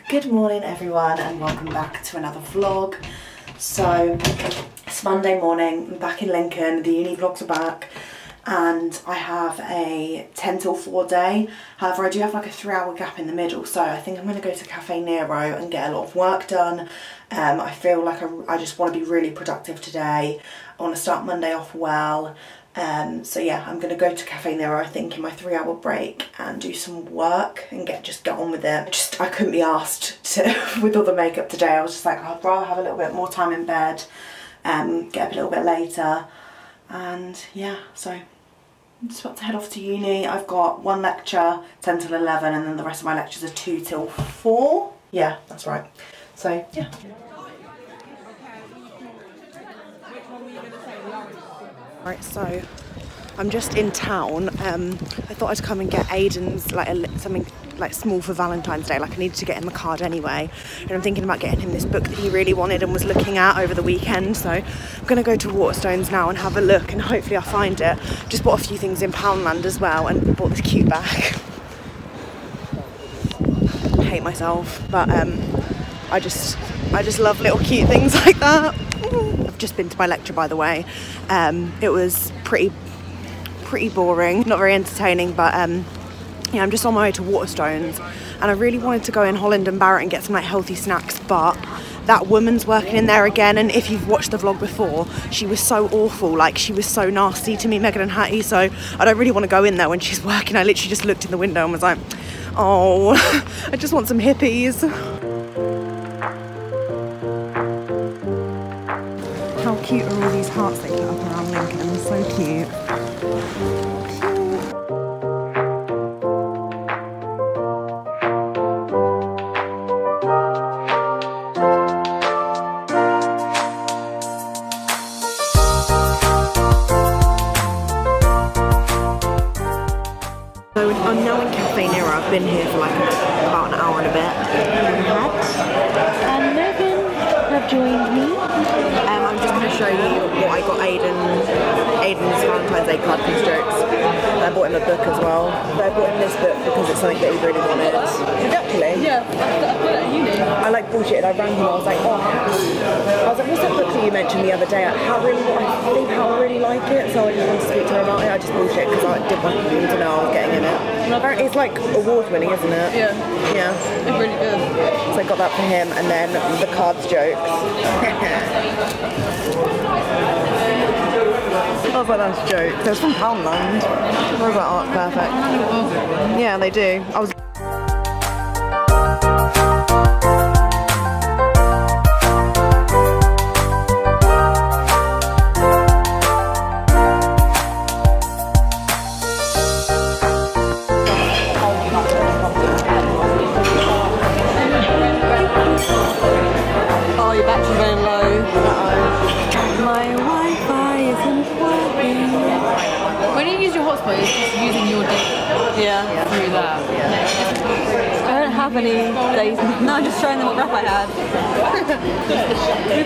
Good morning everyone and welcome back to another vlog. So it's Monday morning, I'm back in Lincoln, the uni vlogs are back and I have a 10 till 4 day. However, I do have like a 3-hour gap in the middle, so I think I'm going to go to Cafe Nero and get a lot of work done. I feel like I just want to be really productive today. I want to start Monday off well. So yeah, I'm going to go to Cafe Nero, I think, in my 3-hour break and do some work and just get on with it. I couldn't be asked to, with all the makeup today. I was just like, I'd rather have a little bit more time in bed, get up a little bit later, and yeah, so I'm just about to head off to uni. I've got one lecture, 10 till 11, and then the rest of my lectures are 2 till 4. Yeah, that's right. So yeah. Right, so I'm just in town. I thought I'd come and get Aiden's something like small for Valentine's Day. Like, I needed to get him a card anyway, and I'm thinking about getting him this book that he really wanted and was looking at over the weekend. So I'm gonna go to Waterstones now and have a look, and hopefully I'll find it. Just bought a few things in Poundland as well, and bought this cute bag. I hate myself, but I just love little cute things like that. I've just been to my lecture, by the way. It was pretty boring, not very entertaining, but yeah, I'm just on my way to Waterstones, and I really wanted to go in Holland and Barrett and get some like healthy snacks, but that woman's working in there again, and if you've watched the vlog before, she was so awful. Like, she was so nasty to me, Megan and Hattie, so I don't really want to go in there when she's working. I literally just looked in the window and was like, oh, I just want some hippies. How cute are all these hearts they put up around Lincoln? So cute. So I'm now in Cafe Nero. I've been here for like about an hour and a bit. And Megan have joined me. I'm just going to show you what I got Aiden's Valentine's Day card from Strokes. I bought him a book as well. But I bought him this book because it's something that he really wanted. Did you actually? Yeah, I put it at uni. I like bullshitted. I rang him. I was like, what's that book that you mentioned the other day? I think I'll really like it. So I just wanted to speak to her about it. I just bullshit because I didn't want him to know I was getting in it. It's like award winning, isn't it? Yeah. Yeah. It's really good. So I got that for him, and then the cards jokes. I was like, that's a joke. It was from Poundland. I was like, oh, perfect. Yeah, they do. Oh, your battery's going low. My Wi-Fi isn't working. When you use your hotspot, it's just using your data through that. Yeah. I don't have any data. No, I'm just showing them what rap I had. You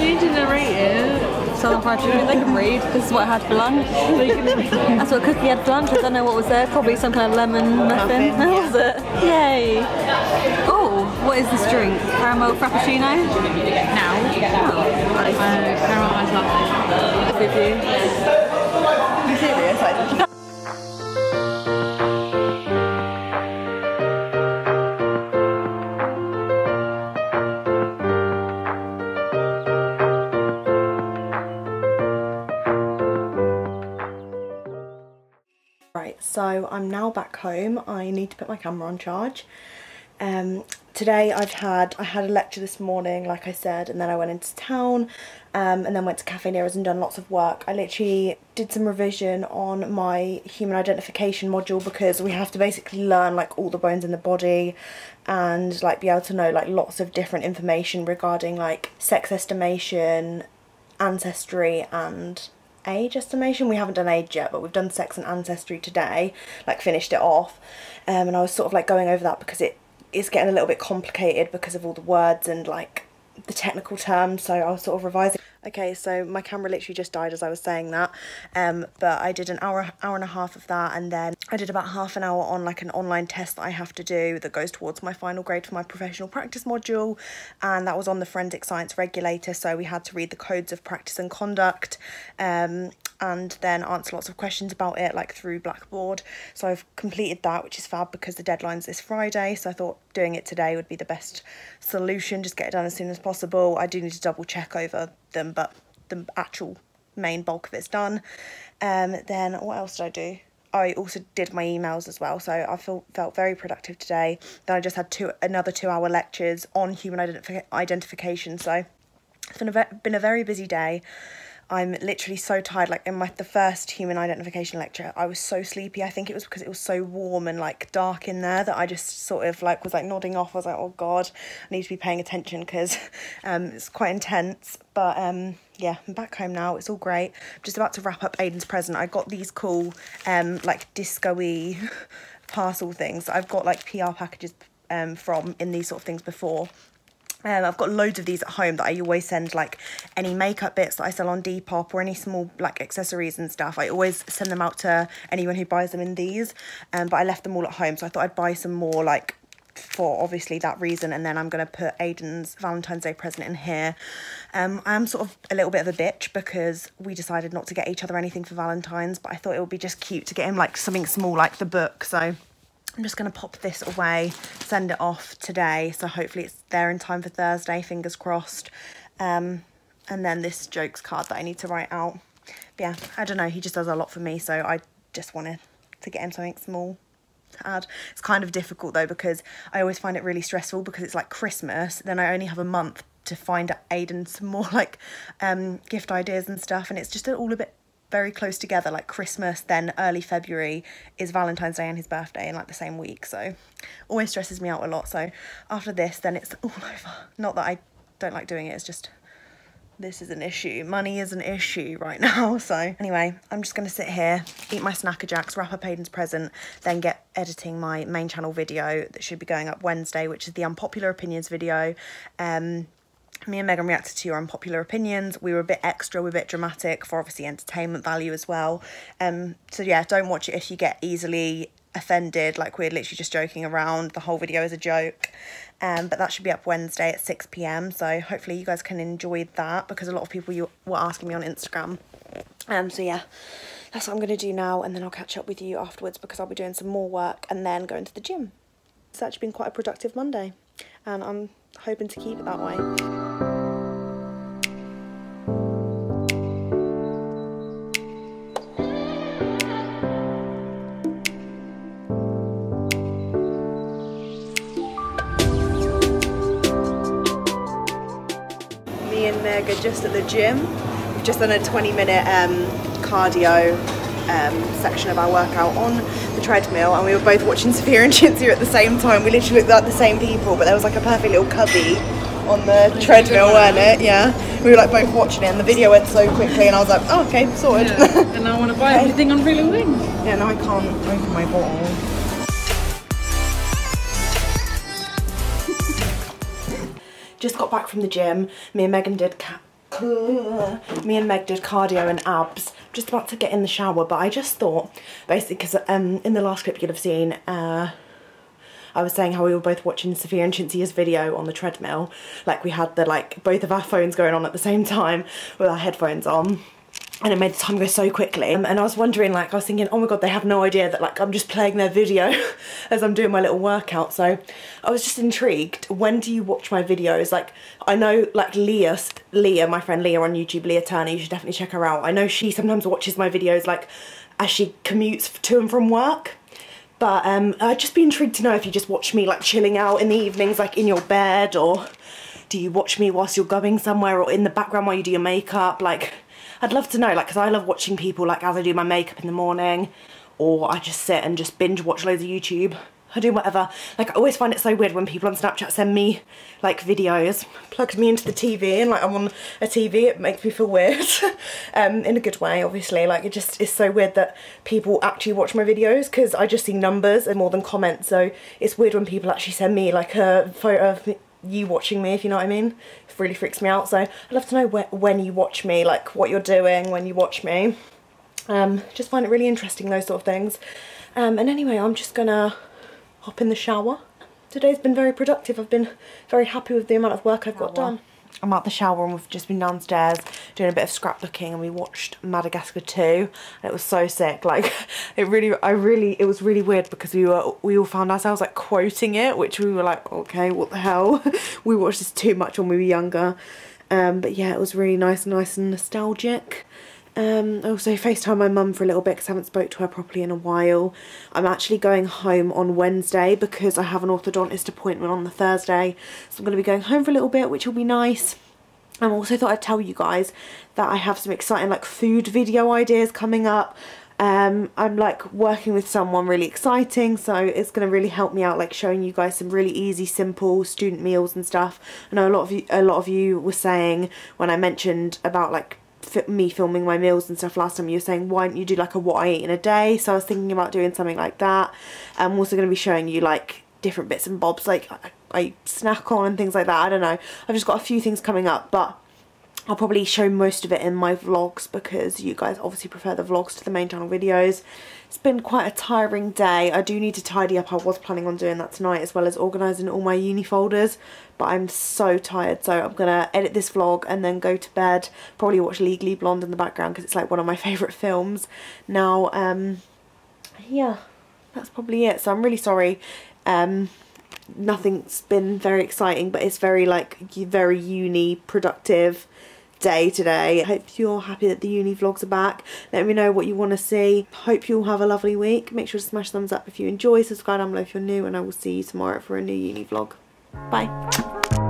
need to narrate it. Someone probably they can read. This is what I had for lunch. That's what Cookie had for lunch. I don't know what was there. Probably some kind of lemon muffin. What was it? Yay! Oh, what is this drink? Caramel frappuccino? Now. Oh. Caramel iced latte. With you. Are you serious? Right, so I'm now back home. I need to put my camera on charge. Today I had a lecture this morning, like I said, and then I went into town and then went to Cafe Nero's and done lots of work. I literally did some revision on my human identification module because we have to basically learn like all the bones in the body and like be able to know like lots of different information regarding like sex estimation, ancestry and age estimation. We haven't done age yet, but we've done sex and ancestry today, like finished it off, and I was sort of like going over that because it's getting a little bit complicated because of all the words and like the technical terms, so I was sort of revising. Okay, so my camera literally just died as I was saying that, but I did an hour and a half of that, and then I did about half an hour on like an online test that I have to do that goes towards my final grade for my professional practice module, and that was on the forensic science regulator, so we had to read the codes of practice and conduct, and then answer lots of questions about it like through Blackboard. So I've completed that, which is fab because the deadline's this Friday, so I thought doing it today would be the best solution, just get it done as soon as possible. I do need to double check over them, but the actual main bulk of it's done. Then what else did I do? I also did my emails as well, so I felt very productive today. Then I just had another 2-hour lectures on human identification, so it's been a very busy day. I'm literally so tired. Like in the first human identification lecture, I was so sleepy. I think it was because it was so warm and like dark in there that I just sort of like was like nodding off. I was like, oh God, I need to be paying attention because it's quite intense. But yeah, I'm back home now. It's all great. I'm just about to wrap up Aiden's present. I got these cool like disco-y parcel things. I've got like PR packages from in these sort of things before. I've got loads of these at home that I always send, like any makeup bits that I sell on Depop or any small like accessories and stuff. I always send them out to anyone who buys them in these, but I left them all at home, so I thought I'd buy some more, like for obviously that reason. And then I'm going to put Aiden's Valentine's Day present in here. I'm sort of a little bit of a bitch because we decided not to get each other anything for Valentine's, but I thought it would be just cute to get him like something small like the book, so I'm just going to pop this away, send it off today, so hopefully it's there in time for Thursday, fingers crossed. And then this jokes card that I need to write out. But yeah, I don't know, he just does a lot for me, so I just wanted to get him something small to add. It's kind of difficult though, because I always find it really stressful because it's like Christmas, then I only have a month to find Aiden some more like gift ideas and stuff, and it's just all a bit very close together, like Christmas, then early February is Valentine's Day and his birthday in like the same week, so always stresses me out a lot. So after this, then it's all over. Not that I don't like doing it, it's just this is an issue. Money is an issue right now. So anyway, I'm just going to sit here, eat my Snacker Jacks, wrap up Aiden's present, then get editing my main channel video that should be going up Wednesday, which is the unpopular opinions video. Me and Megan reacted to your unpopular opinions. We were a bit extra, we're a bit dramatic for obviously entertainment value as well. So yeah, don't watch it if you get easily offended, like we're literally just joking around. The whole video is a joke. But that should be up Wednesday at 6 PM. So hopefully you guys can enjoy that, because a lot of people were asking me on Instagram. So yeah, that's what I'm going to do now, and then I'll catch up with you afterwards because I'll be doing some more work and then going to the gym. It's actually been quite a productive Monday, and I'm hoping to keep it that way. Me and Meg are just at the gym. We've just done a 20-minute cardio section of our workout on the treadmill, and we were both watching Sophia and Chintzia at the same time. We literally looked like the same people, but there was like a perfect little cubby on the treadmill, weren't it? Yeah. We were like both watching it, and the video went so quickly, and I was like, oh, okay, sorted. Yeah. And I want to buy everything on Real Wing. Yeah, now I can't open my bottle. Just got back from the gym. Me and Meg did cardio and abs. Just about to get in the shower, but I just thought, basically, because in the last clip you'd have seen, I was saying how we were both watching Sophia and Chintzia's video on the treadmill. Like we had both of our phones going on at the same time with our headphones on. And it made the time go so quickly. And I was wondering, I was thinking, oh my God, they have no idea that I'm just playing their video as I'm doing my little workout. So I was just intrigued. When do you watch my videos? I know Leah, my friend Leah on YouTube, Leah Turner, you should definitely check her out. I know she sometimes watches my videos as she commutes to and from work. But I'd just be intrigued to know if you just watch me chilling out in the evenings, in your bed, or do you watch me whilst you're going somewhere, or in the background while you do your makeup? I'd love to know, because I love watching people as I do my makeup in the morning, or I just sit and just binge watch loads of YouTube. I do whatever. I always find it so weird when people on Snapchat send me videos, plugs me into the TV, and I'm on a TV. It makes me feel weird, in a good way, obviously. It just is so weird that people actually watch my videos, because I just see numbers and more than comments. So it's weird when people actually send me a photo of you watching me, if you know what I mean. It really freaks me out. So I'd love to know when you watch me, like what you're doing when you watch me. Just find it really interesting, those sort of things. And anyway, I'm just gonna hop in the shower. Today's been very productive. I've been very happy with the amount of work I've got done. I'm out the shower and we've just been downstairs doing a bit of scrapbooking, and we watched Madagascar 2, and it was so sick. Like, it was really weird because we all found ourselves like quoting it, which we were like, okay, what the hell? We watched this too much when we were younger. But yeah, it was really nice and nostalgic. I also FaceTime my mum for a little bit because I haven't spoke to her properly in a while. I'm actually going home on Wednesday because I have an orthodontist appointment on the Thursday, so I'm going to be going home for a little bit, which will be nice. I also thought I'd tell you guys that I have some exciting like food video ideas coming up. I'm like working with someone really exciting, so it's going to really help me out, like showing you guys some really easy, simple student meals and stuff. I know a lot of you were saying when I mentioned about like me filming my meals and stuff last time, you were saying why don't you do like a what I eat in a day, so I was thinking about doing something like that. I'm also going to be showing you like different bits and bobs like I snack on and things like that. I don't know, I've just got a few things coming up, but I'll probably show most of it in my vlogs because you guys obviously prefer the vlogs to the main channel videos. It's been quite a tiring day. I do need to tidy up. I was planning on doing that tonight, as well as organising all my uni folders, but I'm so tired, so I'm gonna edit this vlog and then go to bed, probably watch Legally Blonde in the background because it's like one of my favourite films now. Yeah, that's probably it. So I'm really sorry. Nothing's been very exciting, but it's very like very uni productive day today. I hope you're happy that the uni vlogs are back. Let me know what you want to see. Hope you all have a lovely week. Make sure to smash thumbs up if you enjoy, subscribe down below if you're new, and I will see you tomorrow for a new uni vlog. Bye.